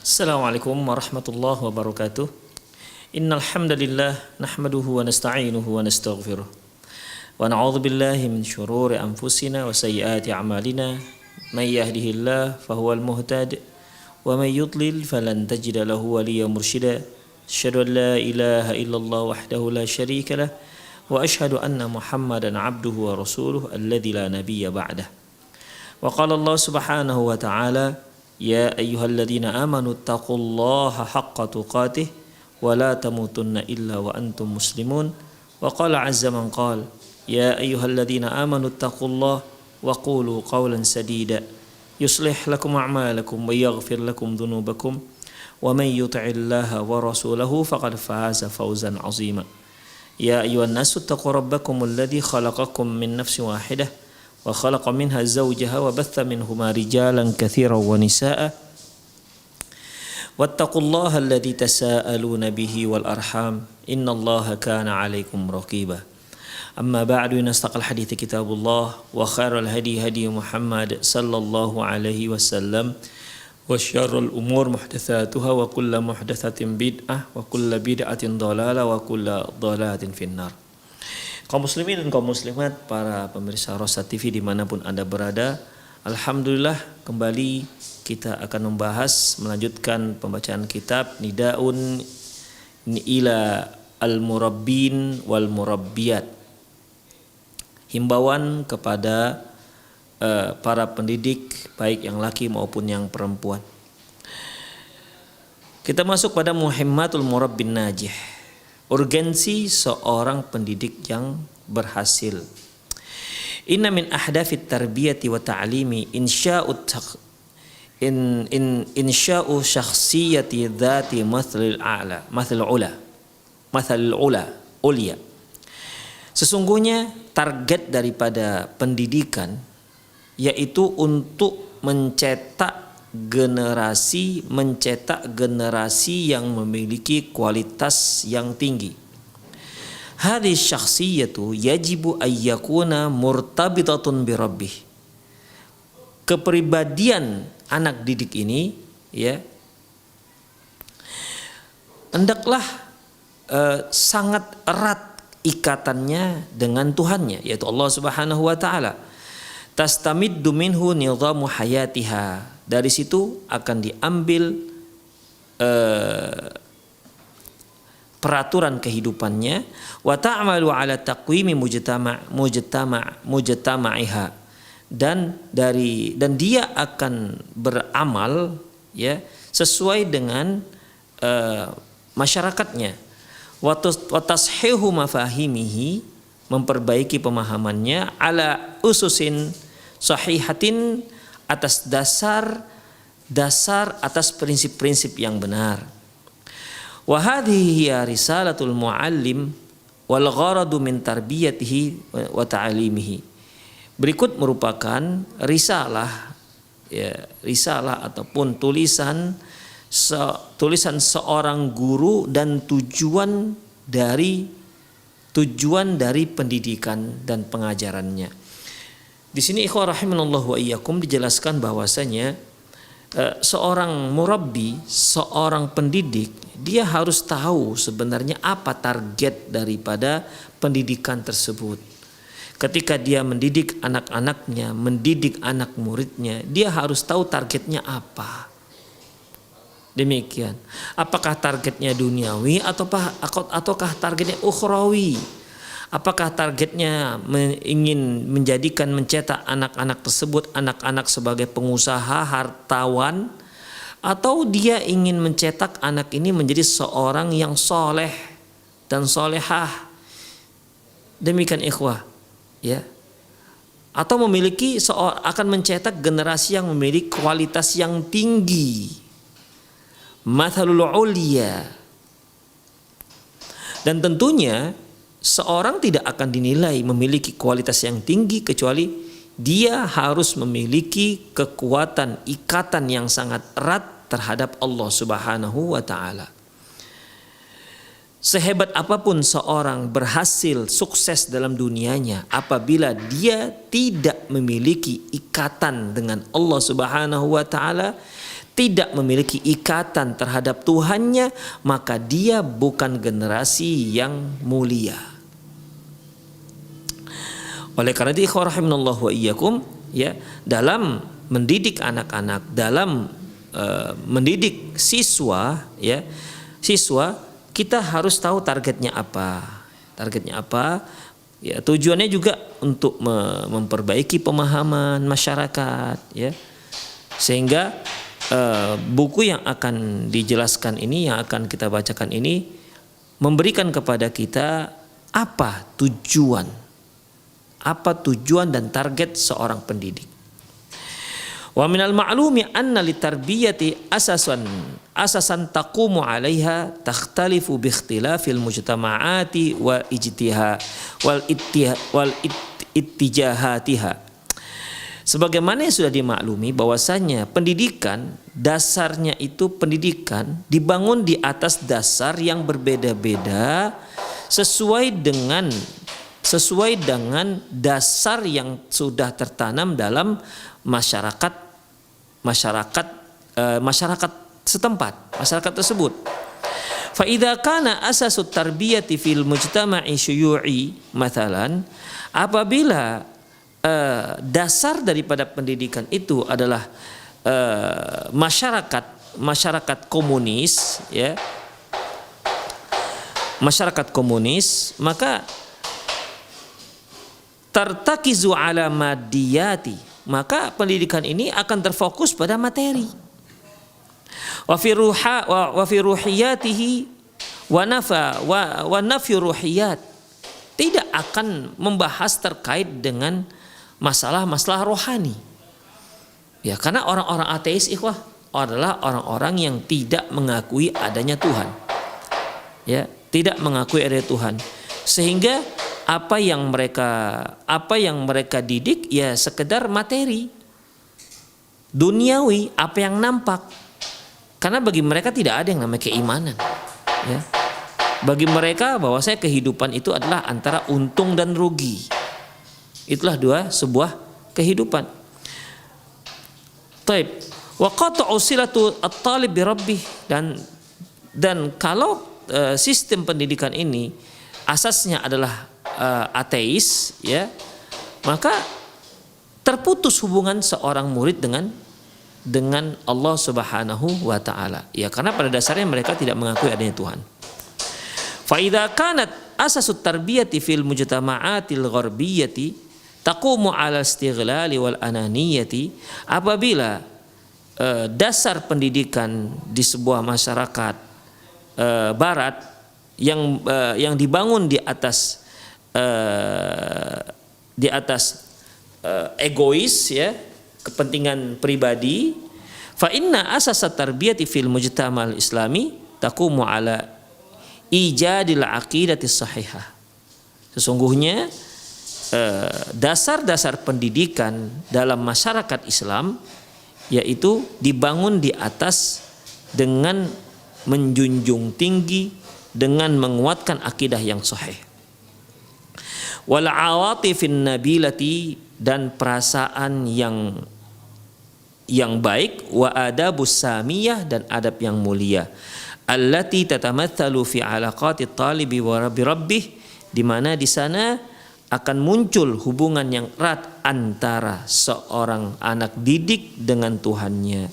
Assalamualaikum warahmatullahi wabarakatuh. Innal hamdalillah nahmaduhu wa nasta'inuhu wa nastaghfiruh. Wa na'udzu billahi min shururi anfusina wa sayyiati a'malina. May yahdihillahu fahuwal muhtadi wa may yudlil falan tajida lahu waliyyan mursyida. Asyhadu an la ilaha illallah wahdahu la syarika lah wa asyhadu anna Muhammadan 'abduhu wa rasuluhu alladzi la nabiyya ba'dah. Wa qala Allah subhanahu wa ta'ala Ya ayyuhalladzina amanu taqullaha haqqa tuqatih wa la tamutunna illa wa antum muslimun wa qala azza man qala ya ayyuhalladzina amanu taqullaha wa qulu qawlan sadida yuslih lakum a'malakum wa yaghfir lakum dhunubakum wa man yuti'illaha wa rasulahu faqad faza fawzan 'azima ya ayyuhan nasu taqu rabbakum alladzi khalaqakum min nafsin wahidah wa khalaqa minha zawjaha wa batha minhuma rijalan katsiran wa nisaa'a wattaqullaha alladzi tasaaluna bihi wal arham innallaha kana 'alaikum raqiba amma ba'du nastaqal hadithi kitabullah wa khairal hadi hadi Muhammad sallallahu alaihi wasallam wa syarrul umur muhdatsatuha wa kullu muhdatsatin bid'ah wa kullu bid'atin dhalalah wa kullu dhalalatin finnar. Kaum muslimin dan kaum muslimat, para pemirsa Rosa TV dimanapun Anda berada, alhamdulillah kembali kita akan melanjutkan pembacaan kitab Nidaun ila al-murabbin wal murabbiyat, himbauan kepada para pendidik baik yang laki maupun yang perempuan. Kita masuk pada muhimmatul murabbin najih, urgensi seorang pendidik yang berhasil. Inna min ahdafit tarbiyati wa ta'limi insya'u syakhsiyati dhati mathalil ulya. Sesungguhnya target daripada pendidikan yaitu untuk mencetak generasi yang memiliki kualitas yang tinggi. Hadhihi syakhsiyatu yajibu ayyakuna murtabitatun bi rabbih. Kepribadian anak didik ini hendaklah sangat erat ikatannya dengan Tuhannya, yaitu Allah Subhanahu wa taala. Tastamiddu minhu nidhamu hayatiha. Dari situ akan diambil peraturan kehidupannya, wa ta'malu ala taqwimi mujtama'iha, dan dia akan beramal sesuai dengan masyarakatnya, wa tashihu mafahimihi, memperbaiki pemahamannya, ala ususin sahihatin, atas dasar atas prinsip-prinsip yang benar. Wa hadhihi hiya risalatul muallim wal gharadu min tarbiyatihi wa ta'limihi. Berikut merupakan risalah ataupun tulisan seorang guru dan tujuan dari pendidikan dan pengajarannya. Di sini ikhwah rahimanallahu wa iyyakum dijelaskan bahwasanya seorang murabbi, seorang pendidik, dia harus tahu sebenarnya apa target daripada pendidikan tersebut. Ketika dia mendidik anak-anaknya, mendidik anak muridnya, dia harus tahu targetnya apa. Demikian. Apakah targetnya duniawi ataukah targetnya ukhrawi? Apakah targetnya ingin mencetak anak-anak tersebut anak-anak sebagai pengusaha, hartawan, atau dia ingin mencetak anak ini menjadi seorang yang soleh dan solehah? Demikian ikhwah, atau akan mencetak generasi yang memiliki kualitas yang tinggi, mathalul ulya. Dan tentunya seorang tidak akan dinilai memiliki kualitas yang tinggi kecuali dia harus memiliki kekuatan ikatan yang sangat erat terhadap Allah Subhanahu wa taala. Sehebat apapun seorang berhasil sukses dalam dunianya, apabila dia tidak memiliki ikatan dengan Allah Subhanahu wa taala, tidak memiliki ikatan terhadap Tuhannya, maka dia bukan generasi yang mulia. Oleh karena itu ikhwah rahimanallahu wa iyyakum, ya, dalam mendidik anak-anak, dalam mendidik siswa, ya, siswa kita harus tahu targetnya apa. Targetnya apa? Ya, tujuannya juga untuk memperbaiki pemahaman masyarakat, ya. Sehingga buku yang akan dijelaskan ini, yang akan kita bacakan ini, memberikan kepada kita apa tujuan dan target seorang pendidik. Wa minal ma'lumi anna litarbiyati asasan taqumu 'alaiha takhtalifu bi ikhtilafil mujtama'ati wa ittijahatiha. Sebagaimana yang sudah dimaklumi bahwasanya pendidikan dasarnya itu pendidikan dibangun di atas dasar yang berbeda-beda sesuai dengan dasar yang sudah tertanam dalam masyarakat setempat, masyarakat tersebut. Fa idza kana asasut tarbiyati fil mujtama'i syuyu'i mathalan, apabila dasar daripada pendidikan itu adalah masyarakat komunis, ya, masyarakat komunis, maka tartakizu ala madiyati, maka pendidikan ini akan terfokus pada materi. Wa fi ruhiyatihi wa nafyu ruhiyat, tidak akan membahas terkait dengan masalah-masalah rohani. Ya, karena orang-orang ateis ikhwah adalah orang-orang yang tidak mengakui adanya Tuhan. Ya, tidak mengakui adanya Tuhan. Sehingga apa yang mereka didik ya sekedar materi. Duniawi, apa yang nampak. Karena bagi mereka tidak ada yang namanya keimanan. Ya. Bagi mereka bahwasanya kehidupan itu adalah antara untung dan rugi. Itulah sebuah kehidupan. Taib. Wa qat'u silatu at-talib bi rabbih, dan kalau sistem pendidikan ini asasnya adalah ateis, ya, maka terputus hubungan seorang murid dengan Allah Subhanahu wa taala. Ya, karena pada dasarnya mereka tidak mengakui adanya Tuhan. Fa idza kanat asasut tarbiyati fil mujtama'atil gharbiyati taqumu 'ala istighlali wal ananiyati, apabila dasar pendidikan di sebuah masyarakat barat yang dibangun di atas egois, ya, kepentingan pribadi, fa inna asasa tarbiyati fil mujtama'al islami taqumu 'ala ijadil aqidati sahihah. Sesungguhnya dasar-dasar pendidikan dalam masyarakat Islam yaitu dibangun di atas dengan menjunjung tinggi, dengan menguatkan akidah yang sahih. Wal awatifin nabilati, dan perasaan yang baik, wa adabus samiyah, dan adab yang mulia. Allati tatamatsalu fi alaqati talibi wa rabbih, di mana di sana akan muncul hubungan yang erat antara seorang anak didik dengan Tuhannya.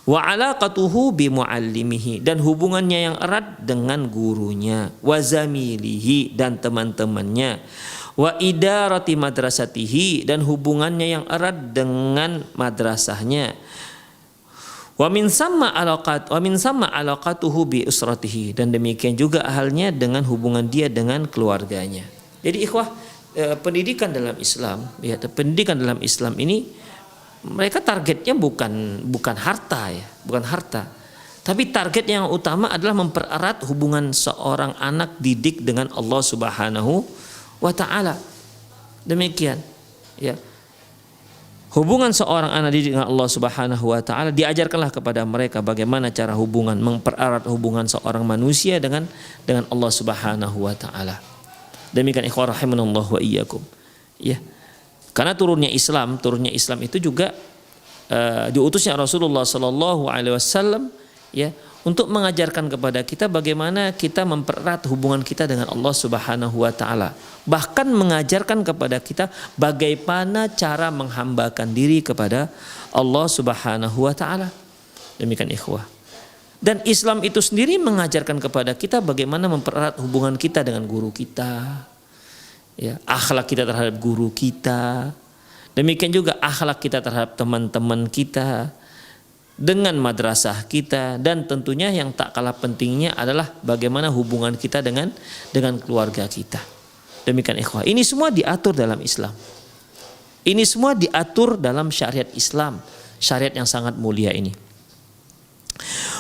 Wa alaqatuhu bi muallimihi, dan hubungannya yang erat dengan gurunya. Wa zamilihi, dan teman-temannya. Wa idarati madrasatihi, dan hubungannya yang erat dengan madrasahnya. Wa min samma alaqatuhu bi usratihi, dan demikian juga halnya dengan hubungan dia dengan keluarganya. Jadi ikhwah, pendidikan dalam Islam, ya, pendidikan dalam Islam ini mereka targetnya bukan harta, ya, bukan harta. Tapi target yang utama adalah mempererat hubungan seorang anak didik dengan Allah Subhanahu wa taala. Demikian, ya. Hubungan seorang anak didik dengan Allah Subhanahu wa taala, diajarkanlah kepada mereka bagaimana cara mempererat hubungan seorang manusia dengan Allah Subhanahu wa taala. Demikian ikhwah rahimanallahu wa iyyakum. Ya. Karena turunnya Islam itu juga diutusnya Rasulullah Sallallahu Alaihi Wasallam ya untuk mengajarkan kepada kita bagaimana kita mempererat hubungan kita dengan Allah Subhanahu Wa Taala, bahkan mengajarkan kepada kita bagaimana cara menghambakan diri kepada Allah Subhanahu Wa Taala. Demikian ikhwah. Dan Islam itu sendiri mengajarkan kepada kita bagaimana mempererat hubungan kita dengan guru kita, ya, akhlak kita terhadap guru kita. Demikian juga akhlak kita terhadap teman-teman kita, dengan madrasah kita, dan tentunya yang tak kalah pentingnya adalah bagaimana hubungan kita dengan keluarga kita. Demikian ikhwah. Ini semua diatur dalam Islam. Ini semua diatur dalam syariat Islam, syariat yang sangat mulia ini.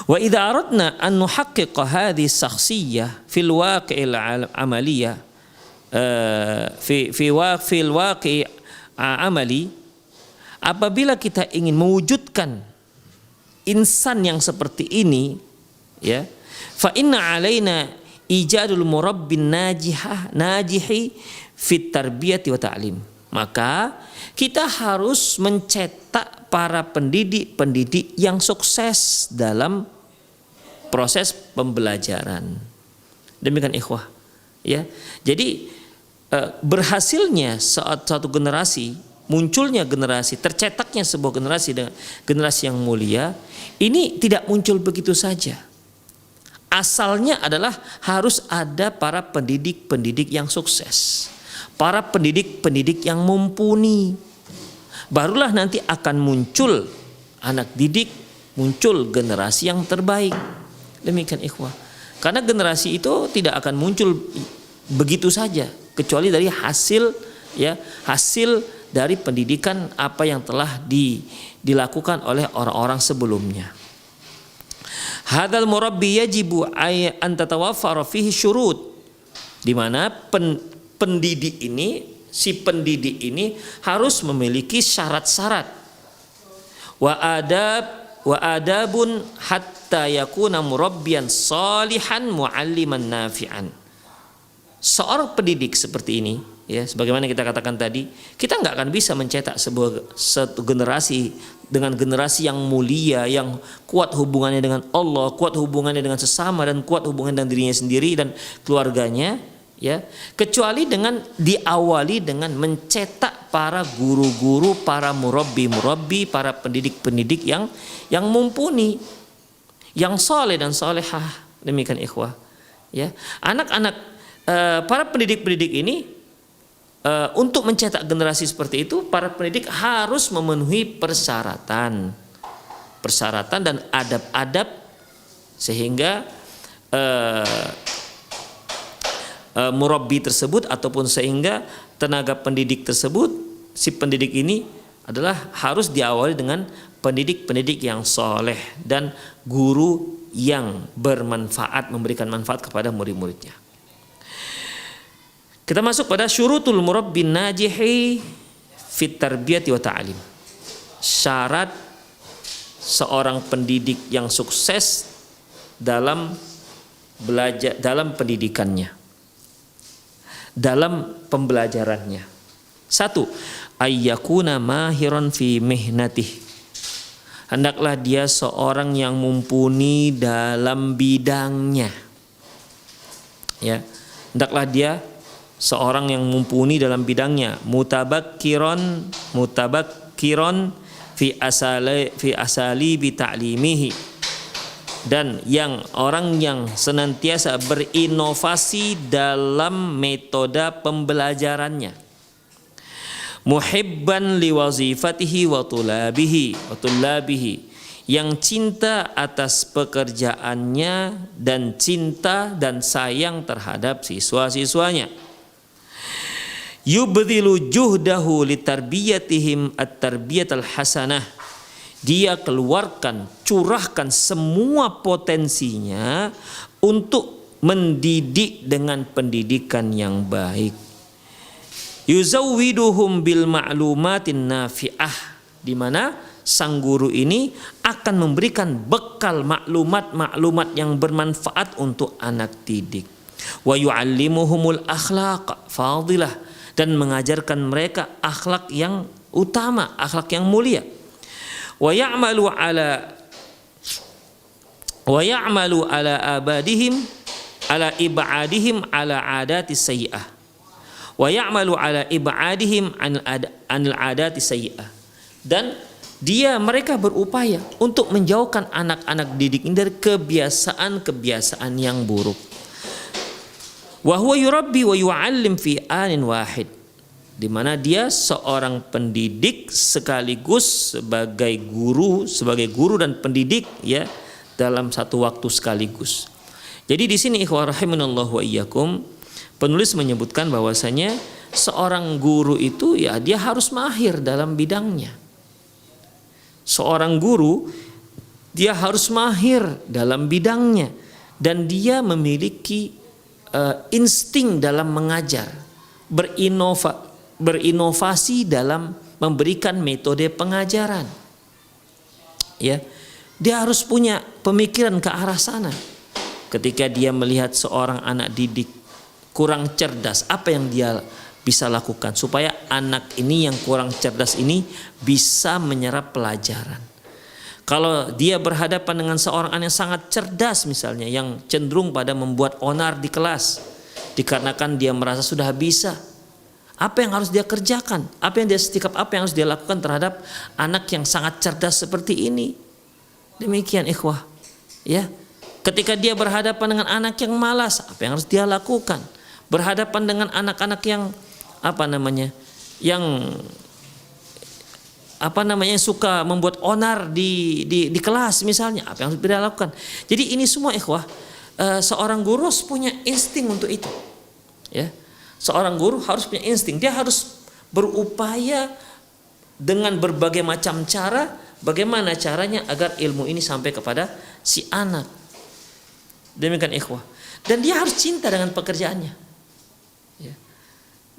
Wa idza aradna an nuhaqqiqa hadhihi shakhsiyyah fil waqi'il amaliyah fil waqi' amali, apabila kita ingin mewujudkan insan yang seperti ini, ya, fa inna alaina ijadul murabbin najihi fit tarbiyati wa ta'lim. Maka kita harus mencetak para pendidik yang sukses dalam proses pembelajaran. Demikian ikhwah, ya. Jadi berhasilnya suatu generasi, munculnya generasi, tercetaknya sebuah generasi dengan generasi yang mulia, ini tidak muncul begitu saja. Asalnya adalah harus ada para pendidik yang sukses, para pendidik yang mumpuni. Barulah nanti akan muncul anak didik, muncul generasi yang terbaik. Demikian ikhwah. Karena generasi itu tidak akan muncul begitu saja, kecuali dari hasil dari pendidikan apa yang telah dilakukan oleh orang-orang sebelumnya. Hadzal murabbi yajibu an tatawaffara fihi syurut, di mana pendidik ini, si pendidik ini harus memiliki syarat-syarat. Wa adabun hatta yakuna murabbiyan salihan mualliman nafi'an. Seorang pendidik seperti ini, ya, sebagaimana kita katakan tadi, kita nggak akan bisa mencetak satu generasi dengan generasi yang mulia, yang kuat hubungannya dengan Allah, kuat hubungannya dengan sesama, dan kuat hubungan dengan dirinya sendiri dan keluarganya, ya, kecuali dengan diawali dengan mencetak para guru-guru, para murabbi, para pendidik yang mumpuni, yang soleh dan solehah. Demikian ikhwah, ya. Para pendidik ini, untuk mencetak generasi seperti itu, para pendidik harus memenuhi persyaratan dan adab-adab, sehingga murabbi tersebut ataupun sehingga tenaga pendidik tersebut, si pendidik ini adalah harus diawali dengan pendidik yang soleh dan guru yang bermanfaat, memberikan manfaat kepada murid-muridnya. Kita masuk pada syurutul murabbin najihi fit tarbiyati wa ta'lim. Syarat seorang pendidik yang sukses dalam belajar, dalam pendidikannya, dalam pembelajarannya. 1. Ayyakuna mahiran fi mihnatih. Hendaklah dia seorang yang mumpuni dalam bidangnya. Ya, hendaklah dia seorang yang mumpuni dalam bidangnya, mutabakkiron fi asali bi ta'limihi, dan orang yang senantiasa berinovasi dalam metode pembelajarannya, muhibban liwazifatihi wa tulabihi, yang cinta atas pekerjaannya dan cinta dan sayang terhadap siswa-siswanya. Yubdhilu juhdahu litarbiyatihim at-tarbiyatal hasanah. Dia curahkan semua potensinya untuk mendidik dengan pendidikan yang baik. Yuzawwiduhum bil ma'lumatin nafi'ah, di mana sang guru ini akan memberikan bekal maklumat yang bermanfaat untuk anak didik. Wa yu'allimuhumul akhlaq fadilah, dan mengajarkan mereka akhlak yang utama, akhlak yang mulia. wa ya'malu ala abadihim ala ibadihim ala adati sayyi'ah wa ya'malu ala ibadihim anil adati sayyi'ah. Dan mereka berupaya untuk menjauhkan anak-anak didik ini dari kebiasaan-kebiasaan yang buruk. Wa huwa yurabbi wa yu'allim fi anin wahid, di mana dia seorang pendidik sekaligus sebagai guru dan pendidik ya, dalam satu waktu sekaligus. Jadi di sini ikhwah rahimanallahu wa iyyakum, penulis menyebutkan bahwasanya seorang guru itu ya dia harus mahir dalam bidangnya. Seorang guru dia harus mahir dalam bidangnya dan dia memiliki insting dalam mengajar, berinovasi dalam memberikan metode pengajaran. Ya, dia harus punya pemikiran ke arah sana. Ketika dia melihat seorang anak didik kurang cerdas, apa yang dia bisa lakukan supaya anak ini yang kurang cerdas ini bisa menyerap pelajaran. Kalau dia berhadapan dengan seorang anak yang sangat cerdas misalnya, yang cenderung pada membuat onar di kelas dikarenakan dia merasa sudah bisa, apa yang harus dia kerjakan? Apa yang harus dia lakukan terhadap anak yang sangat cerdas seperti ini? Demikian ikhwah. Ya. Ketika dia berhadapan dengan anak yang malas, apa yang harus dia lakukan? Berhadapan dengan anak-anak yang yang suka membuat onar di kelas misalnya, apa yang harus dia lakukan? Jadi ini semua ikhwah, seorang guru harus punya insting untuk itu. Ya. Seorang guru harus punya insting, dia harus berupaya dengan berbagai macam cara, bagaimana caranya agar ilmu ini sampai kepada si anak. Demikian ikhwah. Dan dia harus cinta dengan pekerjaannya. Ya.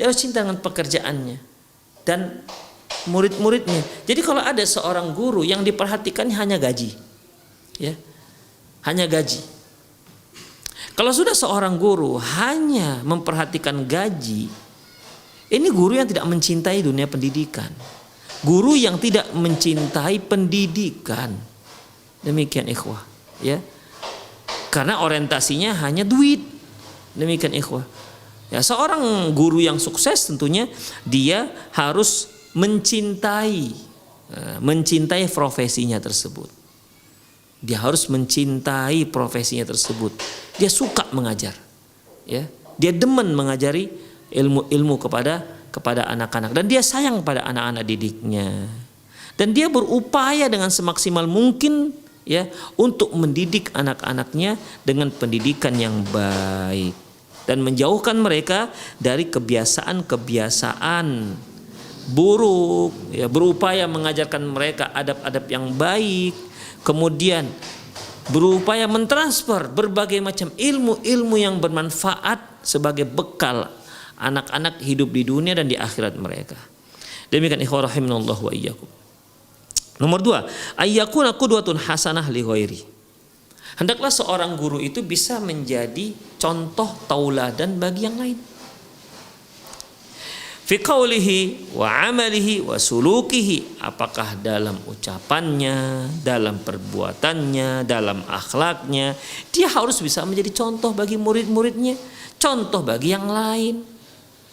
Dia harus cinta dengan pekerjaannya dan murid-muridnya. Jadi kalau ada seorang guru yang diperhatikan hanya gaji, ya, hanya gaji. Kalau sudah seorang guru hanya memperhatikan gaji, ini guru yang tidak mencintai dunia pendidikan, guru yang tidak mencintai pendidikan. Demikian ikhwah, ya, karena orientasinya hanya duit. Demikian ikhwah. Ya, seorang guru yang sukses tentunya dia harus mencintai profesinya tersebut. Dia harus mencintai profesinya tersebut. Dia suka mengajar, ya. Dia demen mengajari ilmu kepada anak-anak dan dia sayang pada anak-anak didiknya. Dan dia berupaya dengan semaksimal mungkin ya untuk mendidik anak-anaknya dengan pendidikan yang baik dan menjauhkan mereka dari kebiasaan-kebiasaan buruk, ya, berupaya mengajarkan mereka adab-adab yang baik, kemudian berupaya mentransfer berbagai macam ilmu-ilmu yang bermanfaat sebagai bekal anak-anak hidup di dunia dan di akhirat mereka. Demikian ikhwah rahimanallahu wa iyyakum. Nomor 2, ayyakuna qudwatun hasanah li ghairi. Hendaklah seorang guru itu bisa menjadi contoh tauladan bagi yang lain. Fi qaulihi wa amalihi wa sulukihi, apakah dalam ucapannya, dalam perbuatannya, dalam akhlaknya, dia harus bisa menjadi contoh bagi murid-muridnya, contoh bagi yang lain.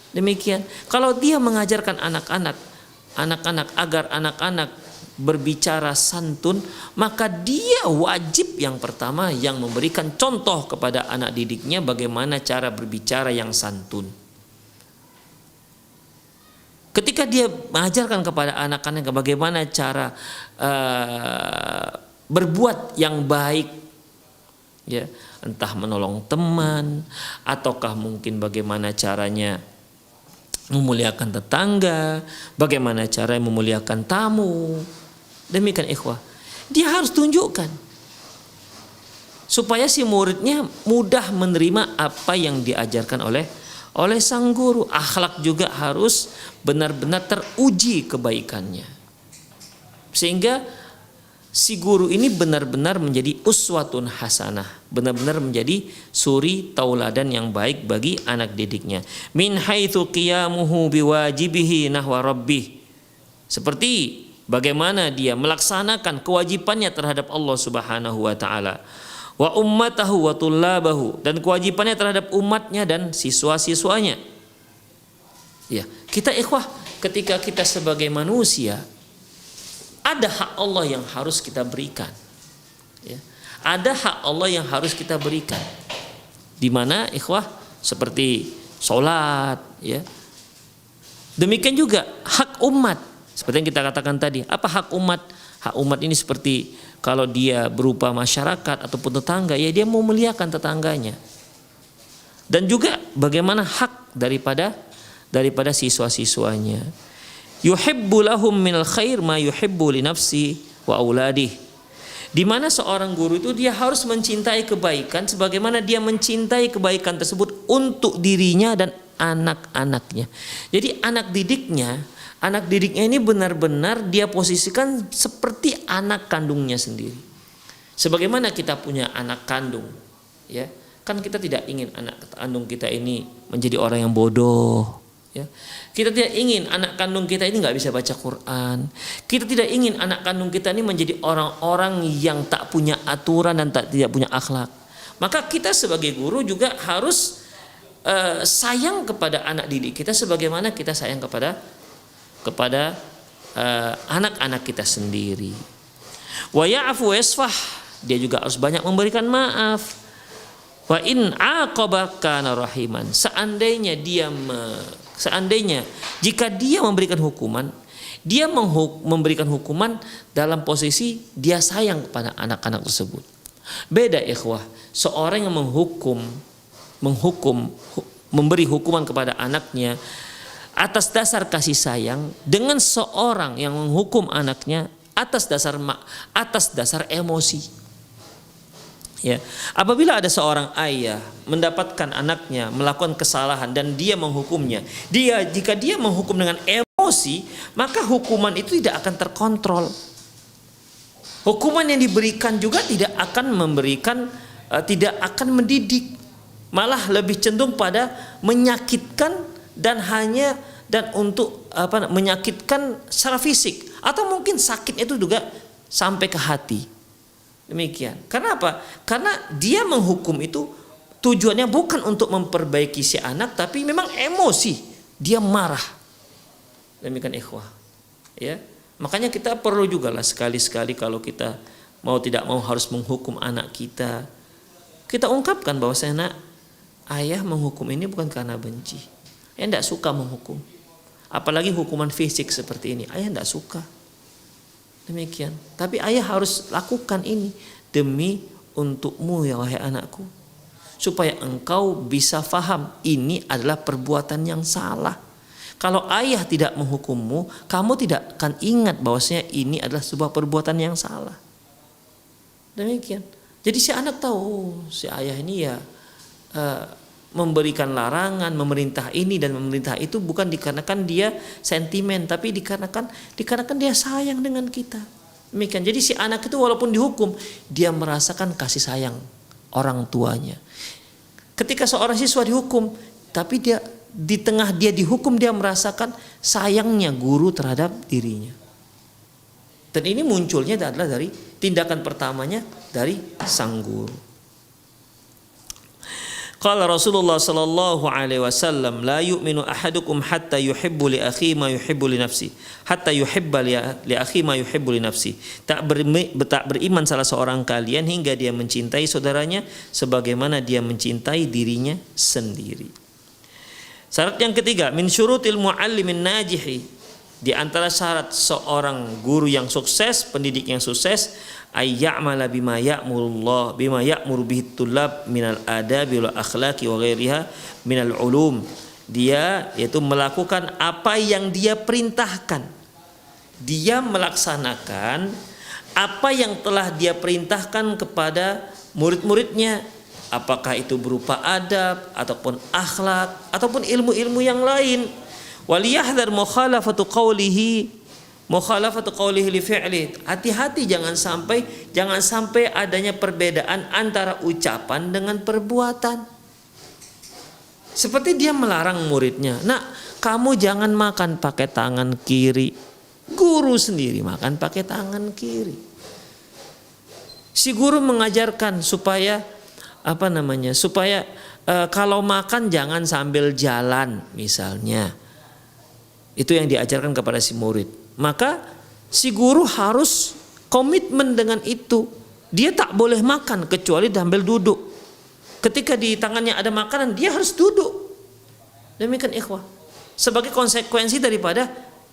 Demikian. Kalau dia mengajarkan anak-anak agar anak-anak berbicara santun, maka dia wajib yang pertama yang memberikan contoh kepada anak didiknya bagaimana cara berbicara yang santun. Ketika dia mengajarkan kepada anak-anak bagaimana cara berbuat yang baik, ya, entah menolong teman ataukah mungkin bagaimana caranya memuliakan tetangga, bagaimana cara memuliakan tamu. Demikian ikhwah, dia harus tunjukkan supaya si muridnya mudah menerima apa yang diajarkan oleh sang guru. Akhlak juga harus benar-benar teruji kebaikannya, sehingga si guru ini benar-benar menjadi uswatun hasanah, benar-benar menjadi suri tauladan yang baik bagi anak didiknya. Min haitsu qiyamuhu biwajibihi nahwa rabbih, seperti bagaimana dia melaksanakan kewajibannya terhadap Allah Subhanahu wa taala, wa ummatahu wa tullabahu, dan kewajibannya terhadap umatnya dan siswa-siswanya. Ya, kita ikhwah, ketika kita sebagai manusia ada hak Allah yang harus kita berikan. Ya, ada hak Allah yang harus kita berikan. Di mana ikhwah seperti sholat, ya. Demikian juga hak umat. Seperti yang kita katakan tadi, apa hak umat? Hak umat ini seperti kalau dia berupa masyarakat ataupun tetangga, ya dia mau memuliakan tetangganya. Dan juga bagaimana hak daripada siswa-siswanya. Yuhibbu lahum minal khair ma yuhibbu li nafsi wa auladih. Di mana seorang guru itu dia harus mencintai kebaikan sebagaimana dia mencintai kebaikan tersebut untuk dirinya dan anak-anaknya. Jadi anak didiknya ini benar-benar dia posisikan seperti anak kandungnya sendiri. Sebagaimana kita punya anak kandung, ya. Kan kita tidak ingin anak kandung kita ini menjadi orang yang bodoh, ya. Kita tidak ingin anak kandung kita ini nggak bisa baca Quran. Kita tidak ingin anak kandung kita ini menjadi orang-orang yang tak punya aturan dan tidak punya akhlak. Maka kita sebagai guru juga harus sayang kepada anak didik kita sebagaimana kita sayang kepada anak-anak kita sendiri. Wa ya'fu wasfah, dia juga harus banyak memberikan maaf. Wa in aqaba kana rahiman, seandainya jika dia memberikan hukuman, dia memberikan hukuman dalam posisi dia sayang kepada anak-anak tersebut. Beda ikhwah, seorang yang memberi hukuman kepada anaknya atas dasar kasih sayang dengan seorang yang menghukum anaknya atas dasar emosi. Ya, apabila ada seorang ayah mendapatkan anaknya melakukan kesalahan dan dia menghukumnya, jika dia menghukum dengan emosi, maka hukuman itu tidak akan terkontrol. Hukuman yang diberikan juga tidak akan mendidik, malah lebih cenderung pada menyakitkan dan menyakitkan secara fisik, atau mungkin sakitnya itu juga sampai ke hati. Demikian. Karena apa? Karena dia menghukum itu tujuannya bukan untuk memperbaiki si anak, tapi memang emosi, dia marah. Demikian ikhwah. Ya. Makanya kita perlu juga lah sekali-sekali kalau kita mau tidak mau harus menghukum anak kita, kita ungkapkan bahwasanya ayah menghukum ini bukan karena benci. Ayah tidak suka menghukum. Apalagi hukuman fisik seperti ini, ayah tidak suka. Demikian. Tapi ayah harus lakukan ini demi untukmu ya wahai anakku, supaya engkau bisa faham ini adalah perbuatan yang salah. Kalau ayah tidak menghukummu, kamu tidak akan ingat bahwasanya ini adalah sebuah perbuatan yang salah. Demikian. Jadi si anak tahu si ayah ini ya memberikan larangan, memerintah ini dan memerintah itu bukan dikarenakan dia sentimen, tapi dikarenakan dia sayang dengan kita. Demikian. Jadi si anak itu walaupun dihukum, dia merasakan kasih sayang orang tuanya. Ketika seorang siswa dihukum, tapi dia di tengah dia dihukum, dia merasakan sayangnya guru terhadap dirinya. Dan ini munculnya adalah dari tindakan pertamanya dari sang guru. Qala Rasulullah sallallahu alaihi wasallam, la yu'minu ahadukum hatta yuhibbu li akhi ma yuhibbu li nafsi, hatta yuhibba li akhi ma yuhibbu li nafsi. Tak beriman salah seorang kalian hingga dia mencintai saudaranya sebagaimana dia mencintai dirinya sendiri. Syarat yang ketiga, min syurutil muallimin najihi, di antara syarat seorang guru yang sukses, pendidik yang sukses, ayya'mala bima ya'muru bihi tullab minal adabi wal akhlaqi wa ghairiha minal ulum. Dia yaitu melakukan apa yang dia perintahkan. Dia melaksanakan apa yang telah dia perintahkan kepada murid-muridnya, apakah itu berupa adab ataupun akhlak ataupun ilmu-ilmu yang lain. Waliyahdhar mukhalafatu qawlihi li fi'li. Hati-hati jangan sampai adanya perbedaan antara ucapan dengan perbuatan. Seperti dia melarang muridnya, "Nak, kamu jangan makan pakai tangan kiri, Guru sendiri makan pakai tangan kiri. Si guru mengajarkan supaya supaya kalau makan jangan sambil jalan misalnya. Itu yang diajarkan kepada si murid. Maka si guru harus komitmen dengan itu. Dia tak boleh makan kecuali sambil duduk. Ketika di tangannya ada makanan, dia harus duduk. Demikian ikhwah. Sebagai konsekuensi daripada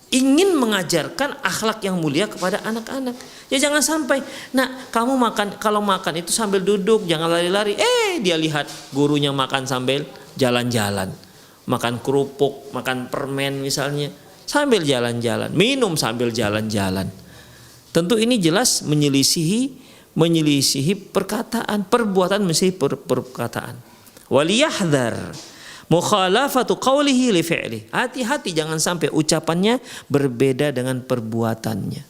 ingin mengajarkan akhlak yang mulia kepada anak-anak. Ya jangan sampai, nak kamu makan, kalau makan itu sambil duduk, jangan lari-lari. Dia lihat gurunya makan sambil jalan-jalan. Makan kerupuk, makan permen misalnya, sambil jalan-jalan. Minum sambil jalan-jalan. Tentu ini jelas menyelisihi perkataan, perbuatan mesti perkataan. Waliyahdhar mukhalafatu qawlihi li fi'li. Hati-hati jangan sampai ucapannya berbeda dengan perbuatannya.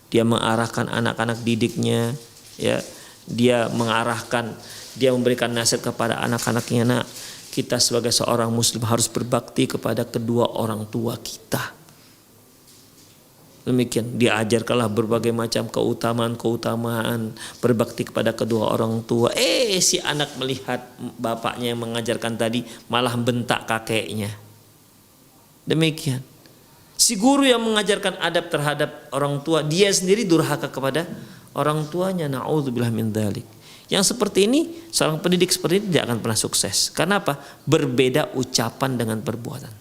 Dia mengarahkan anak-anak didiknya, ya. Dia memberikan nasihat kepada anak-anaknya, nak, kita sebagai seorang muslim harus berbakti kepada kedua orang tua kita. Demikian, diajarkanlah berbagai macam keutamaan berbakti kepada kedua orang tua. Si anak melihat bapaknya yang mengajarkan tadi malah bentak kakeknya. Demikian. Si guru yang mengajarkan adab terhadap orang tua, dia sendiri durhaka kepada orang tuanya. Na'udzubillah min dzalik. Yang seperti ini, seorang pendidik seperti ini tidak akan pernah sukses. Karena apa? Berbeda ucapan dengan perbuatan.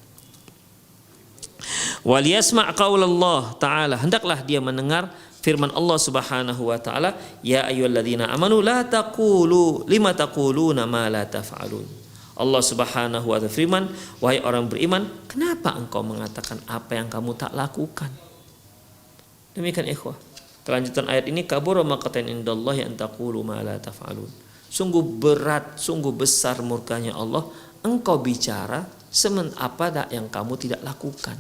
Waliyasma' qaulallah ta'ala, hendaklah dia mendengar firman Allah Subhanahu wa taala, ya ayyuhalladzina amanu la taqulu lima taquluna ma la taf'alun. Allah Subhanahu wa taala firman, wahai orang beriman, kenapa engkau mengatakan apa yang kamu tak lakukan? Demikian ikhwah. Kelanjutan ayat ini, kabura maqatan indallahi an taqulu ma la taf'alun. Sungguh berat, sungguh besar murkanya Allah engkau bicara apa yang kamu tidak lakukan.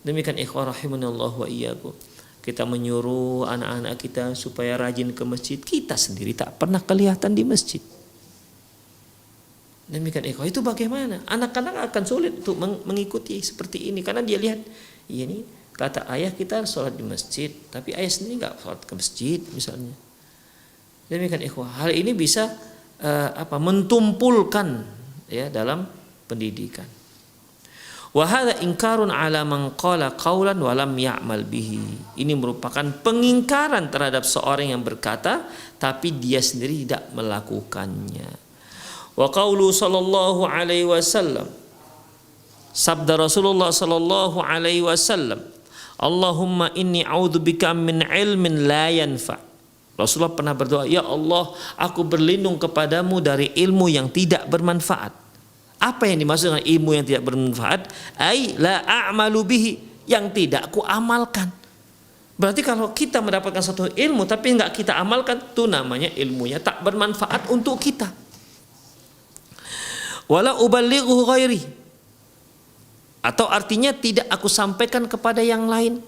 Demikian ikhwah rahimanallah wa iyyakum. Kita menyuruh anak-anak kita supaya rajin ke masjid, kita sendiri tak pernah kelihatan di masjid. Demikian ikhwah, itu bagaimana? Anak-anak akan sulit untuk mengikuti seperti ini karena dia lihat, ini kata ayah kita sholat di masjid, tapi ayah sendiri nggak sholat ke masjid misalnya. Demikian ikhwah, hal ini bisa mentumpulkan ya dalam pendidikan. Wa hadza inkarun ala man qala qaulan wa lam ya'mal bihi. Ini merupakan pengingkaran terhadap seorang yang berkata tapi dia sendiri tidak melakukannya. Wa qaulu sallallahu alaihi wasallam, sabda Rasulullah sallallahu alaihi wasallam, Allahumma inni a'udzubika min ilmin la yanfa. Rasulullah pernah berdoa, ya Allah, aku berlindung kepadamu dari ilmu yang tidak bermanfaat. Apa yang dimaksud dengan ilmu yang tidak bermanfaat? Ai la a'malu bihi, yang tidak ku amalkan. Berarti kalau kita mendapatkan satu ilmu tapi enggak kita amalkan, itu namanya ilmunya tak bermanfaat untuk kita. Wala uballighu ghairi, atau artinya tidak aku sampaikan kepada yang lain.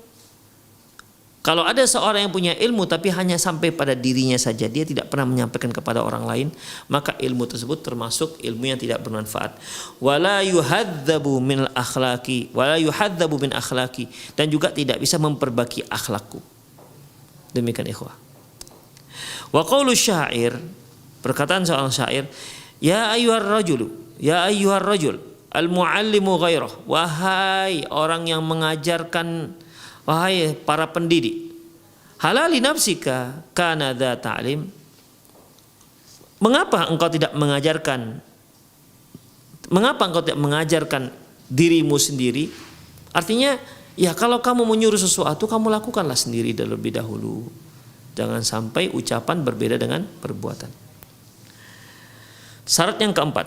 Kalau ada seorang yang punya ilmu tapi hanya sampai pada dirinya saja, dia tidak pernah menyampaikan kepada orang lain, maka ilmu tersebut termasuk ilmu yang tidak bermanfaat. Wala yuhadzabu min akhlaqi, wala yuhadzabu min akhlaqi, dan juga tidak bisa memperbaiki akhlakku. Demikian ikhwah. Wa qaulu syair, perkataan seorang syair, ya ayyuhar rajul al-muallimu ghairah, wahai orang yang mengajarkan, wahai para pendidik, halali nafsika kana dza ta'lim, mengapa engkau tidak mengajarkan dirimu sendiri? Artinya, ya kalau kamu menyuruh sesuatu, kamu lakukanlah sendiri terlebih dahulu. Jangan sampai ucapan berbeda dengan perbuatan. Syarat yang keempat,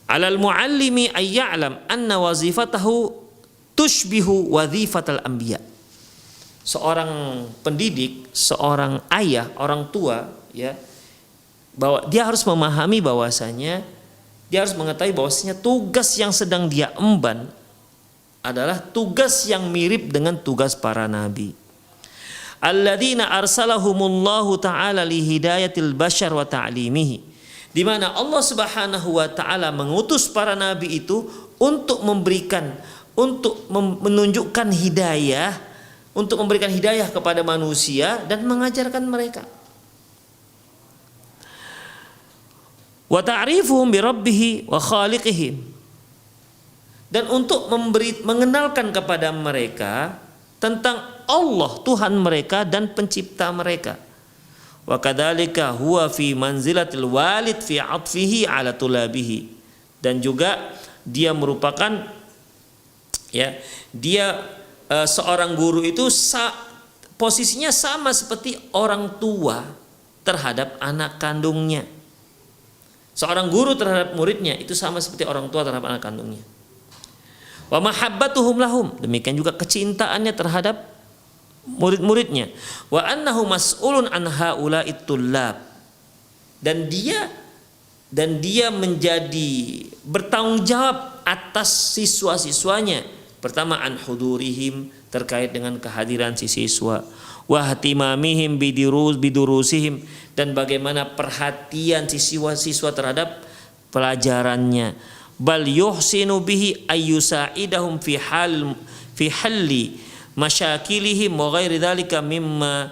alal muallimi ay ya'lam anna wazifatahu tushbihu wazifatal anbiya. Seorang pendidik, seorang ayah, orang tua, ya, bahwa dia harus memahami bahwasanya, dia harus mengetahui bahwasanya tugas yang sedang dia emban adalah tugas yang mirip dengan tugas para nabi. Alladzina arsalahumullahu ta'ala li hidayatil bashar wa ta'limihi, di mana Allah Subhanahu wa taala mengutus para nabi itu untuk memberikan untuk menunjukkan hidayah, untuk memberikan hidayah kepada manusia dan mengajarkan mereka. Wa ta'rifuhum bi rabbih wa khaliqihim, dan untuk mengenalkan kepada mereka tentang Allah Tuhan mereka dan pencipta mereka. Wa kadzalika huwa fi manzilatil walid fi 'atfihi 'ala tulabihi, dan juga dia merupakan seorang guru itu posisinya sama seperti orang tua terhadap anak kandungnya. Seorang guru terhadap muridnya itu sama seperti orang tua terhadap anak kandungnya. Wa mahabbatuhum lahum, demikian juga kecintaannya terhadap murid-muridnya. Wa annahu mas'ulun an haula'it tullab, dan dia menjadi bertanggung jawab atas siswa-siswanya. Pertama, an hudurihim, terkait dengan kehadiran si siswa, wa ihtimamihim bidurusihim, dan bagaimana perhatian si siswa terhadap pelajarannya. Bal yuhsinu bihi ayyusa'idahum fi halli masyakilihim wa ghairi dzalika mimma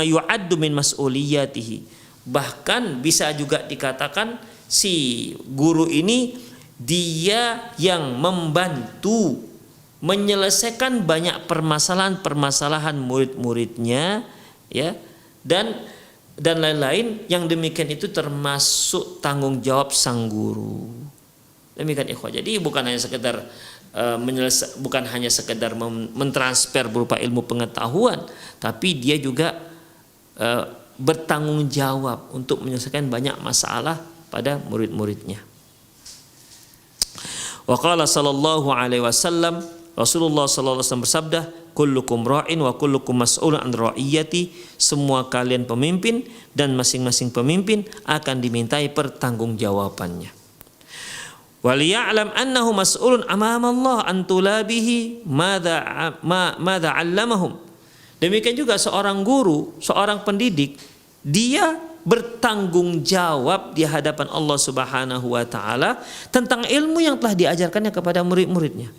yu'addu min mas'uliyatihi. Bahkan bisa juga dikatakan si guru ini dia yang membantu menyelesaikan banyak permasalahan murid-muridnya, ya, dan lain-lain yang demikian itu termasuk tanggung jawab sang guru. Demikian ikhwah. Jadi bukan hanya sekedar mentransfer berupa ilmu pengetahuan, tapi dia juga bertanggung jawab untuk menyelesaikan banyak masalah pada murid-muridnya. Wa qala sallallahu alaihi wasallam, Rasulullah sallallahu alaihi wasallam bersabda, kullukum ra'in wa kullukum mas'ulun an ra'iyati, semua kalian pemimpin dan masing-masing pemimpin akan dimintai pertanggungjawabannya. Wal ya'lam annahu mas'ulun amama Allah an tulabihi madza 'allamahum. Demikian juga seorang guru, seorang pendidik, dia bertanggung jawab di hadapan Allah Subhanahu wa taala tentang ilmu yang telah diajarkannya kepada murid-muridnya.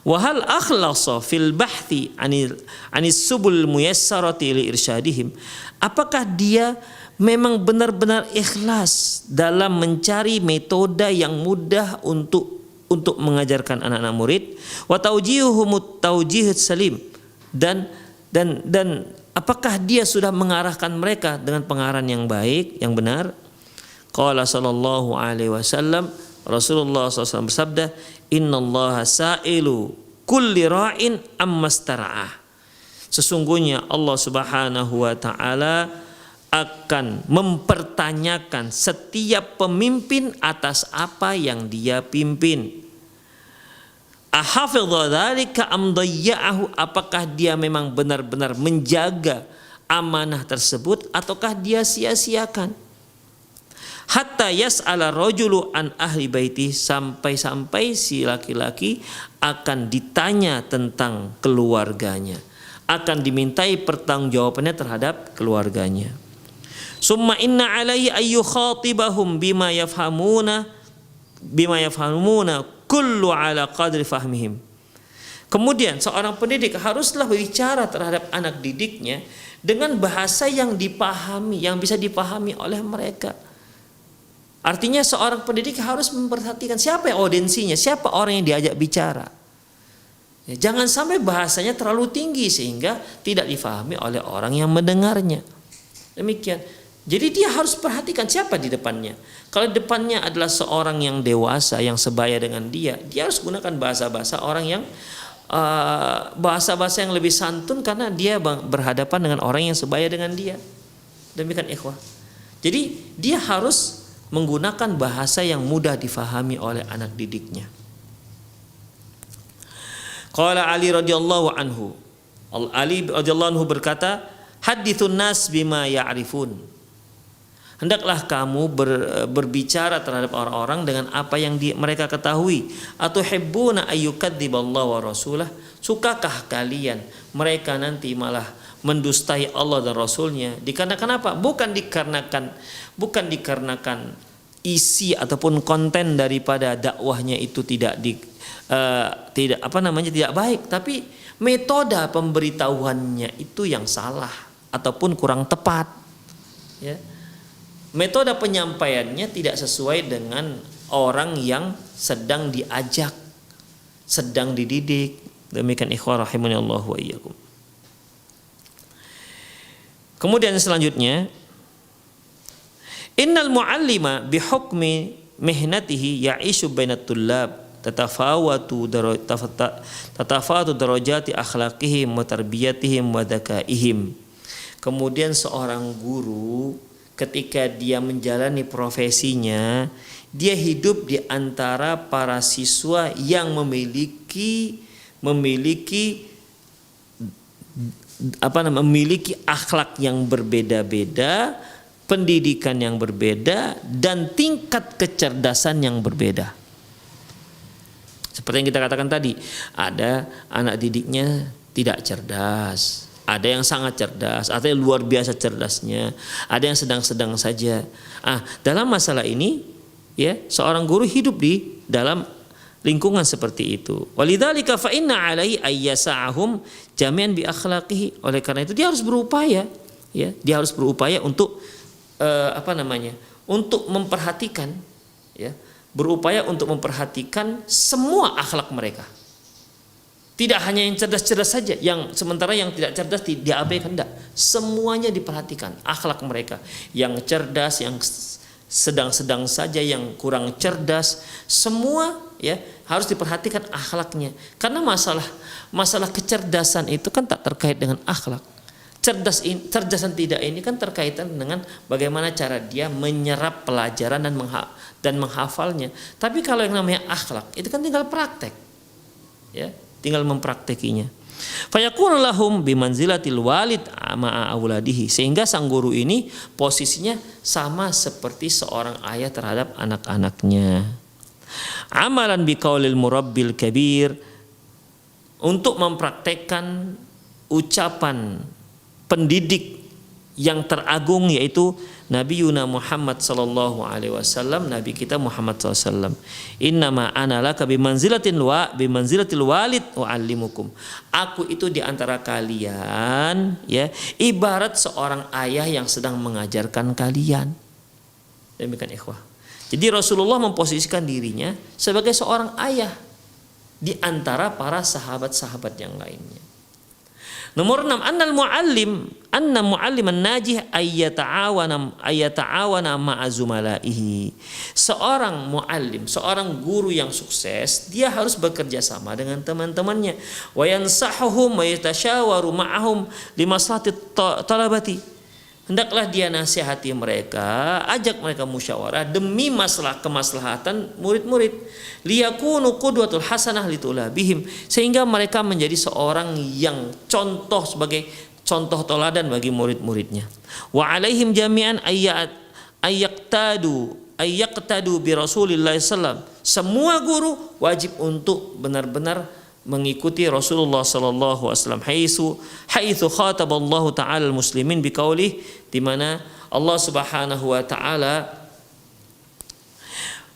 Wa hal akhlasa fil bahthi anis subul muyassarati li irsyadihim. Apakah dia memang benar-benar ikhlas dalam mencari metode yang mudah untuk mengajarkan anak-anak murid, wa taujihuhum taujih salim, dan apakah dia sudah mengarahkan mereka dengan pengarahan yang baik, yang benar? Qala sallallahu alaihi wasallam, Rasulullah SAW bersabda, innallaha sa'ilu kulli ra'in ammastara'ah. Sesungguhnya Allah Subhanahu wa taala akan mempertanyakan setiap pemimpin atas apa yang dia pimpin. Ahafidha dzalika am dayya'ahu, apakah dia memang benar-benar menjaga amanah tersebut ataukah dia sia-siakan. Hatta yas'ala rajulu an ahli baiti, sampai-sampai si laki-laki akan ditanya tentang keluarganya, akan dimintai pertanggungjawabannya terhadap keluarganya. Summa inna alaihi ayyu khatibahum bima yafhamuna kullu ala qadri fahmihim. Kemudian seorang pendidik haruslah berbicara terhadap anak didiknya dengan bahasa yang dipahami, yang bisa dipahami oleh mereka. Artinya seorang pendidik harus memperhatikan siapa audiensinya, siapa orang yang diajak bicara. Ya, jangan sampai bahasanya terlalu tinggi sehingga tidak difahami oleh orang yang mendengarnya. Demikian. Jadi dia harus perhatikan siapa di depannya. Kalau depannya adalah seorang yang dewasa, yang sebaya dengan dia harus gunakan bahasa-bahasa orang yang bahasa-bahasa yang lebih santun, karena dia berhadapan dengan orang yang sebaya dengan dia. Demikian ikhwah. Jadi dia harus menggunakan bahasa yang mudah difahami oleh anak didiknya. Qala Ali radhiyallahu anhu. Ali radhiyallahu anhu berkata, hadithun nas bima ya'rifun. Hendaklah kamu berbicara terhadap orang-orang dengan apa yang mereka ketahui. Atau hibbuna ayyukadziballahu wa rasulah, sukakah kalian mereka nanti malah mendustai Allah dan Rasulnya? Dikarenakan apa? Bukan dikarenakan isi ataupun konten daripada dakwahnya itu tidak tidak baik, tapi metode pemberitahuannya itu yang salah ataupun kurang tepat. Ya. Metode penyampaiannya tidak sesuai dengan orang yang sedang diajak, sedang dididik. Demikian ikhwah rahimanallahu wa iyyakum. Kemudian selanjutnya, innal muallima bihukmi mihnatihi ya'ishu bainat tullab tatafawatu darajati akhlaqihim wa tarbiyatihim wa dzakaihim. Kemudian seorang guru ketika dia menjalani profesinya, dia hidup di antara para siswa yang memiliki akhlak yang berbeda-beda, pendidikan yang berbeda, dan tingkat kecerdasan yang berbeda. Seperti yang kita katakan tadi, ada anak didiknya tidak cerdas, ada yang sangat cerdas, ada yang luar biasa cerdasnya, ada yang sedang-sedang saja. Dalam masalah ini, ya, seorang guru hidup di dalam lingkungan seperti itu. Walidzalika fa inna alaihi ayyasa'ahum jami'an bi akhlaqihi. Oleh karena itu dia harus berupaya, ya, dia harus berupaya untuk untuk memperhatikan, ya, berupaya untuk memperhatikan semua akhlak mereka. Tidak hanya yang cerdas-cerdas saja, yang sementara yang tidak cerdas diabaikan, tidak. Semuanya diperhatikan akhlak mereka. Yang cerdas, yang sedang-sedang saja, yang kurang cerdas, semua, ya, harus diperhatikan akhlaknya. Karena masalah kecerdasan itu kan tak terkait dengan akhlak. Cerdasan tidak ini kan terkaitan dengan bagaimana cara dia menyerap pelajaran dan menghafalnya. Tapi kalau yang namanya akhlak itu kan tinggal praktek, ya, tinggal mempraktekinya. Fayakunu lahum bimanzilatil walid ma'a auladihi, sehingga sang guru ini posisinya sama seperti seorang ayah terhadap anak-anaknya. Amalan biqaulil murabbil kabir, untuk mempraktekkan ucapan pendidik yang teragung, yaitu Nabi Yuna Muhammad sallallahu alaihi wasallam, Nabi kita Muhammad sallallahu alaihi wasallam. Innama ana laka bimanzilatil walid u'allimukum. Aku itu di antara kalian, ya, ibarat seorang ayah yang sedang mengajarkan kalian. Demikian ikhwah. Jadi Rasulullah memposisikan dirinya sebagai seorang ayah di antara para sahabat-sahabat yang lainnya. Nomor 6, anna mualliman najih ayyata'awana ma'a zumalaihi. Seorang muallim, seorang guru yang sukses, dia harus bekerja sama dengan teman-temannya. Wa yansahuhum wa yatasyawaru ma'ahum limaslahati talabati. Hendaklah dia nasihati mereka, ajak mereka musyawarah demi kemaslahatan murid-murid. Liyakunu qudwatul hasanah litulabihim, sehingga mereka menjadi seorang yang contoh, sebagai contoh teladan bagi murid-muridnya. Wa alaihim jami'an ayyaqtadu bi Rasulillah sallallahu. Semua guru wajib untuk benar-benar mengikuti Rasulullah sallallahu alaihi wasallam haitsu khataballahu ta'ala al-muslimin biqaulih, di mana Allah Subhanahu wa taala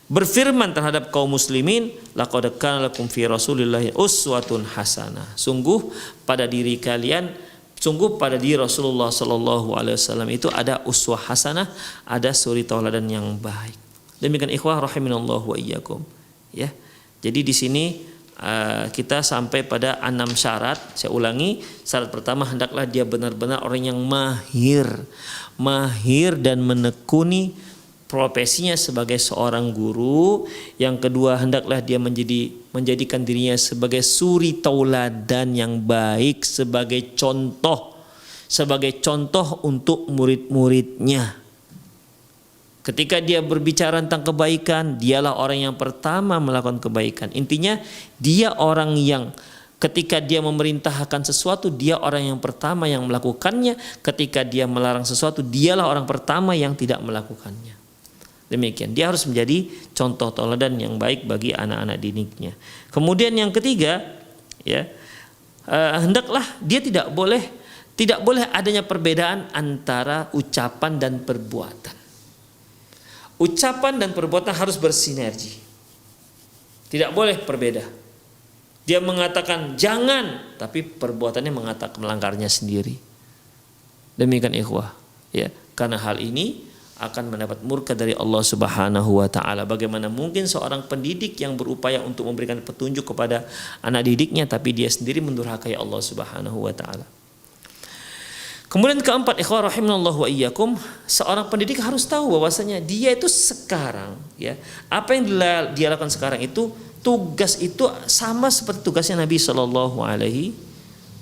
berfirman terhadap kaum muslimin, laqad kana lakum fi Rasulillahi uswatun hasanah. Sungguh pada diri Rasulullah sallallahu alaihi wasallam itu ada uswah hasanah, ada suri tauladan yang baik. Demikian ikhwah rahimanallahu wa iyyakum, ya. Jadi di sini kita sampai pada 6 syarat. Saya ulangi, syarat pertama, hendaklah dia benar-benar orang yang mahir dan menekuni profesinya sebagai seorang guru. Yang kedua, hendaklah dia menjadikan dirinya sebagai suri tauladan yang baik, sebagai contoh untuk murid-muridnya. Ketika dia berbicara tentang kebaikan, dialah orang yang pertama melakukan kebaikan. Intinya dia orang yang ketika dia memerintahkan sesuatu, dia orang yang pertama yang melakukannya. Ketika dia melarang sesuatu, dialah orang pertama yang tidak melakukannya. Demikian, dia harus menjadi contoh teladan yang baik bagi anak-anak didiknya. Kemudian yang ketiga, ya, hendaklah dia tidak boleh adanya perbedaan antara ucapan dan perbuatan. Ucapan dan perbuatan harus bersinergi. Tidak boleh berbeda. Dia mengatakan jangan, tapi perbuatannya mengatakan melanggarnya sendiri. Demikian ikhwah, ya. Karena hal ini akan mendapat murka dari Allah Subhanahu wa taala. Bagaimana mungkin seorang pendidik yang berupaya untuk memberikan petunjuk kepada anak didiknya tapi dia sendiri mendurhakai Allah Subhanahu wa taala. Kemudian keempat, ikhwah rahimanallahu wa iyyakum, seorang pendidik harus tahu bahwasanya dia itu sekarang, ya, apa yang dia lakukan sekarang itu, tugas itu sama seperti tugasnya Nabi Shallallahu alaihi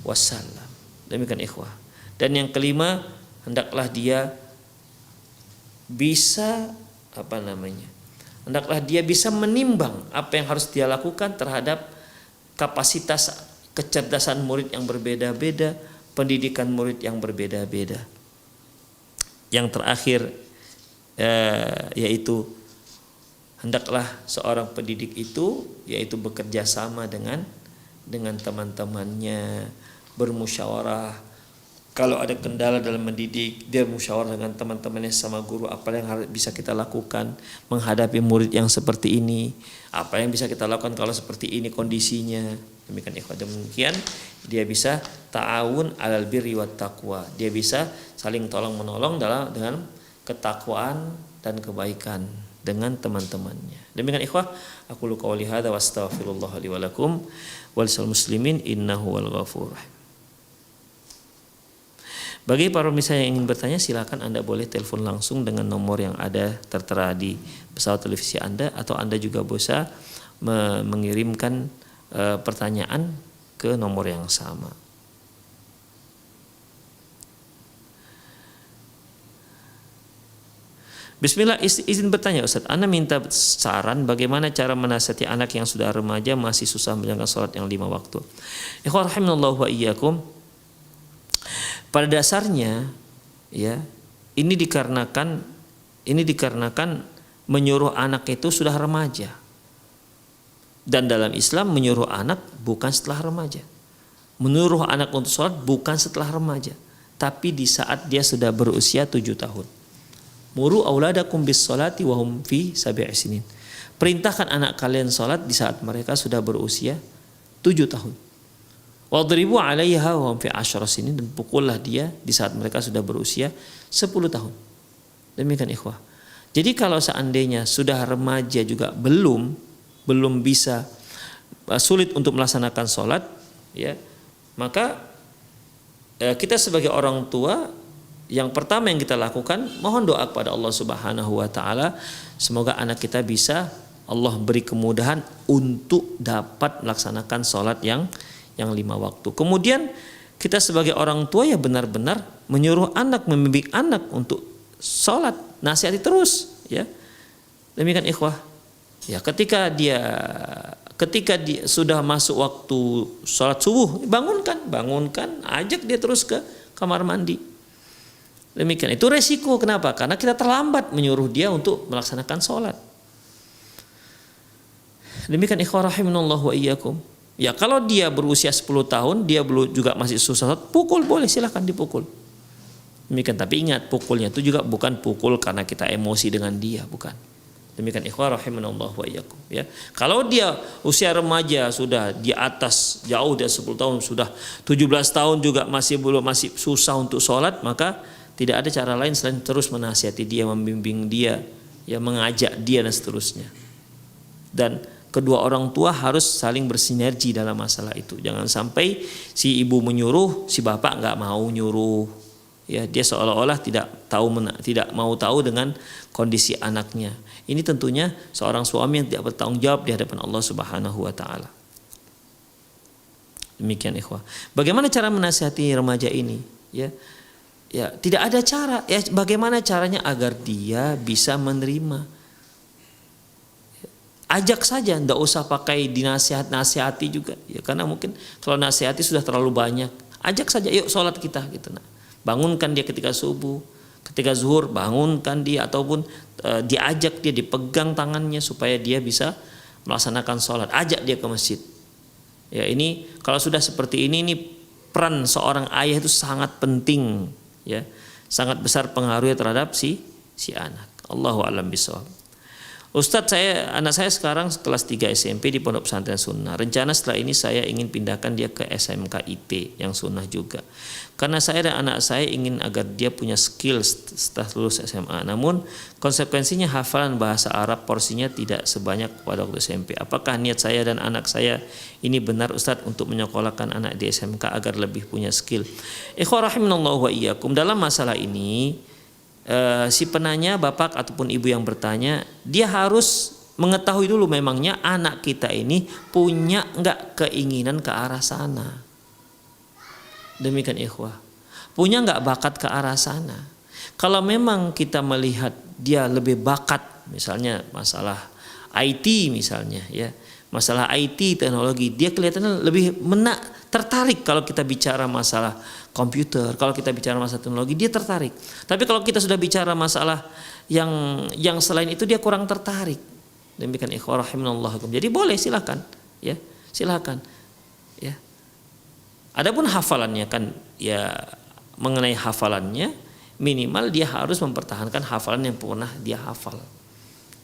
wasallam. Demikian ikhwah. Dan yang kelima, hendaklah dia bisa hendaklah dia bisa menimbang apa yang harus dia lakukan terhadap kapasitas kecerdasan murid yang berbeda-beda, pendidikan murid yang berbeda-beda. Yang terakhir yaitu hendaklah seorang pendidik itu yaitu bekerja sama dengan teman-temannya, bermusyawarah. Kalau ada kendala dalam mendidik, dia musyawarah dengan teman-temannya sama guru, apa yang harus bisa kita lakukan menghadapi murid yang seperti ini, apa yang bisa kita lakukan kalau seperti ini kondisinya. Demikian ikhwan, demikian dia bisa ta'awun 'alal birri wat taqwa. Dia bisa saling tolong menolong dengan ketakwaan dan kebaikan dengan teman-temannya. Demikian ikhwah, aku lu qouli hadza wa astaghfirullah li wa lakum wal muslimin innahu wal ghafurur rahim. Bagi para pemirsa yang ingin bertanya, silakan Anda boleh telepon langsung dengan nomor yang ada tertera di pesawat televisi Anda, atau Anda juga bisa mengirimkan pertanyaan ke nomor yang sama. Bismillah, izin bertanya Ustaz, Anda minta saran bagaimana cara menasihati anak yang sudah remaja masih susah menjalankan sholat yang 5 waktu. Ikhwan rahimanallahu wa iyyakum. Pada dasarnya, ya, ini dikarenakan menyuruh anak itu sudah remaja. Dan dalam Islam menyuruh anak bukan setelah remaja. Menyuruh anak untuk sholat bukan setelah remaja, tapi di saat dia sudah berusia 7 tahun. Muru auladakum bis sholati wa hum fi sab'i sinin. Perintahkan anak kalian sholat di saat mereka sudah berusia 7 tahun. Wadribu 'alaiha wa hum fi 10 sinin, dan pukullah dia di saat mereka sudah berusia 10 tahun. Demikian ikhwah. Jadi kalau seandainya sudah remaja juga belum bisa, sulit untuk melaksanakan sholat, ya, maka kita sebagai orang tua, yang pertama yang kita lakukan, mohon doa kepada Allah Subhanahu wa taala, semoga anak kita bisa Allah beri kemudahan untuk dapat melaksanakan sholat yang 5 waktu. Kemudian kita sebagai orang tua ya benar-benar menyuruh anak, membimbing anak untuk sholat, nasihati terus, ya. Demikian ikhwah. Ya, ketika dia sudah masuk waktu sholat subuh, bangunkan, ajak dia terus ke kamar mandi. Demikian, itu resiko. Kenapa? Karena kita terlambat menyuruh dia untuk melaksanakan sholat. Demikian ikhwah rahimanallahu wa iyyakum. Ya, kalau dia berusia 10 tahun, dia juga masih susah, pukul boleh, silahkan dipukul. Demikian, tapi ingat, pukulnya itu juga bukan pukul karena kita emosi dengan dia, bukan. Demikian ikhwah rahimanallahu wa iyyakum, ya. Kalau dia usia remaja sudah di atas jauh dari 10 tahun, sudah 17 tahun juga masih susah untuk sholat, maka tidak ada cara lain selain terus menasihati dia, membimbing dia, ya, mengajak dia dan seterusnya. Dan kedua orang tua harus saling bersinergi dalam masalah itu. Jangan sampai si ibu menyuruh, si bapak nggak mau nyuruh. Ya, dia seolah-olah tidak mau tahu dengan kondisi anaknya. Ini tentunya seorang suami yang tidak bertanggung jawab di hadapan Allah Subhanahu wa taala. Demikian ikhwah. Bagaimana cara menasihati remaja ini? Ya, tidak ada cara. Ya, bagaimana caranya agar dia bisa menerima? Ajak saja, tidak usah pakai dinasihati juga, ya, karena mungkin kalau nasihati sudah terlalu banyak. Ajak saja, yuk sholat kita, gitu. Nah, bangunkan dia ketika subuh, ketika zuhur, bangunkan dia, ataupun diajak dia, dipegang tangannya supaya dia bisa melaksanakan sholat. Ajak dia ke masjid. Ya, ini kalau sudah seperti ini peran seorang ayah itu sangat penting, ya, sangat besar pengaruhnya terhadap si anak. Allahu a'lam bishawab. Ustadz, anak saya sekarang kelas 3 SMP di Pondok Pesantren Sunnah. Rencana setelah ini saya ingin pindahkan dia ke SMK IP yang Sunnah juga. Karena saya dan anak saya ingin agar dia punya skill setelah lulus SMA. Namun konsekuensinya hafalan bahasa Arab porsinya tidak sebanyak pada waktu SMP. Apakah niat saya dan anak saya ini benar Ustadz untuk menyekolahkan anak di SMK agar lebih punya skill? Ikhwah rahimanallahu wa iyyakum, dalam masalah ini si penanya, bapak ataupun ibu yang bertanya, dia harus mengetahui dulu memangnya anak kita ini punya nggak keinginan ke arah sana. Demikian ikhwah, punya nggak bakat ke arah sana. Kalau memang kita melihat dia lebih bakat, misalnya masalah IT misalnya ya, masalah IT teknologi, dia kelihatannya lebih tertarik. Kalau kita bicara masalah komputer, kalau kita bicara masalah teknologi, dia tertarik. Tapi kalau kita sudah bicara masalah yang selain itu, dia kurang tertarik. Demikian ikhwah rahimanallahu. Jadi boleh, silakan ya, silakan ya. Adapun hafalannya kan ya, mengenai hafalannya minimal dia harus mempertahankan hafalan yang pernah dia hafal.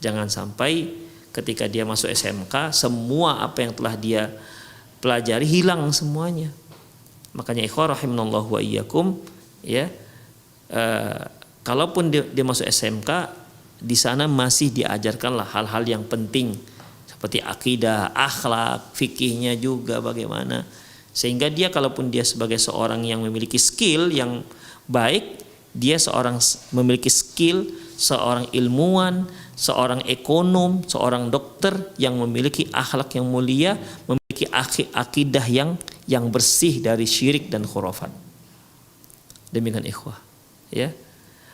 Jangan sampai ketika dia masuk SMK semua apa yang telah dia pelajari hilang semuanya. Makanya ikhwah rahimanallahu wa iyyakum ya, kalaupun dia masuk SMK, di sana masih diajarkanlah hal-hal yang penting seperti akidah, akhlak, fikihnya juga bagaimana, sehingga dia kalaupun dia sebagai seorang yang memiliki skill yang baik, dia memiliki skill seorang ilmuwan, seorang ekonom, seorang dokter yang memiliki akhlak yang mulia, memiliki akidah yang bersih dari syirik dan khurafat. Demikian ikhwah ya,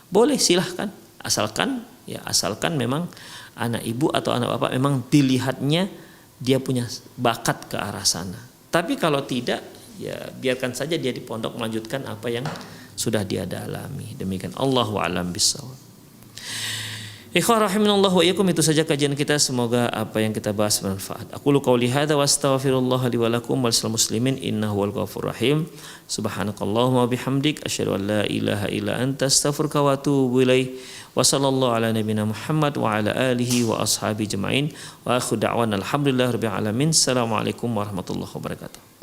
boleh silahkan, asalkan memang anak ibu atau anak bapak memang dilihatnya dia punya bakat ke arah sana. Tapi kalau tidak, ya biarkan saja dia di pondok melanjutkan apa yang sudah dia dalami. Demikian, Allahu a'lam bishawab. Ikhwah rahimanallahu wa iyyakum, itu saja kajian kita, semoga apa yang kita bahas bermanfaat. Aqulu qouli hadza wa astaghfirullah li wa lakum wa lisal muslimin innahu wal ghafurur rahim. Subhanakallahumma wa bihamdik asyhadu an la ilaha illa anta astaghfiruka wa atubu ilaik. Wa sallallahu ala nabiyyina Muhammad wa ala alihi wa ashabi jamain. Wa akhu da'wana alhamdulillahirabbil alamin. Assalamualaikum warahmatullahi wabarakatuh.